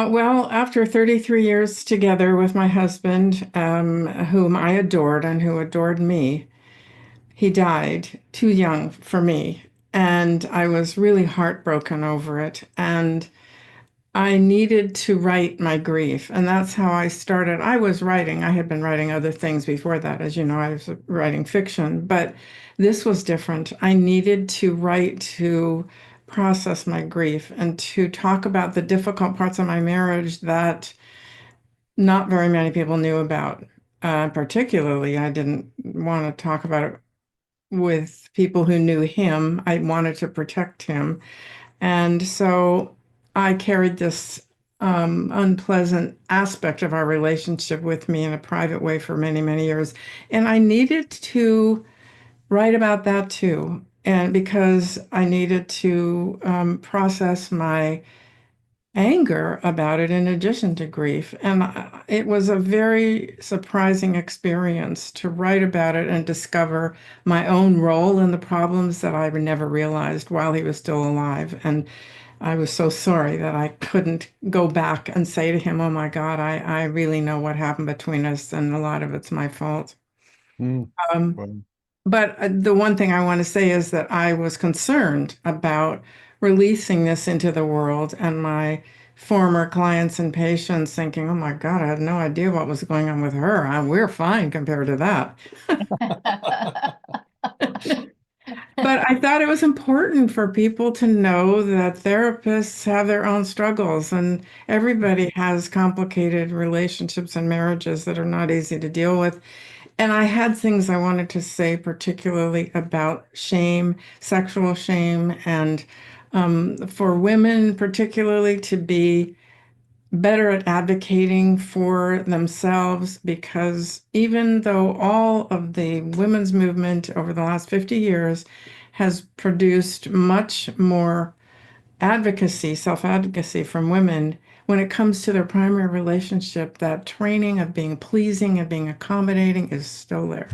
Well, after 33 years together with my husband, whom I adored and who adored me, he died too young for me. And I was really heartbroken over it. And I needed to write my grief. And that's how I started. I was writing. I had been writing other things before that. As you know, I was writing fiction, but this was different. I needed to write to process my grief and to talk about the difficult parts of my marriage that not very many people knew about. Particularly, I didn't want to talk about it with people who knew him. I wanted to protect him. And so I carried this unpleasant aspect of our relationship with me in a private way for many, many years. And I needed to write about that too. And because I needed to process my anger about it in addition to grief. And it was a very surprising experience to write about it and discover my own role in the problems that I never realized while he was still alive. And I was so sorry that I couldn't go back and say to him, "Oh my God, I really know what happened between us, and a lot of it's my fault." Mm, Um, well, but the one thing I want to say is that I was concerned about releasing this into the world and my former clients and patients thinking, "Oh my God, I had no idea what was going on with her. We're fine compared to that." But I thought it was important for people to know that therapists have their own struggles and everybody has complicated relationships and marriages that are not easy to deal with. And I had things I wanted to say, particularly about shame, sexual shame, and for women, particularly to be better at advocating for themselves, because even though all of the women's movement over the last 50 years has produced much more advocacy, self-advocacy from women, when it comes to their primary relationship, that training of being pleasing and being accommodating is still there.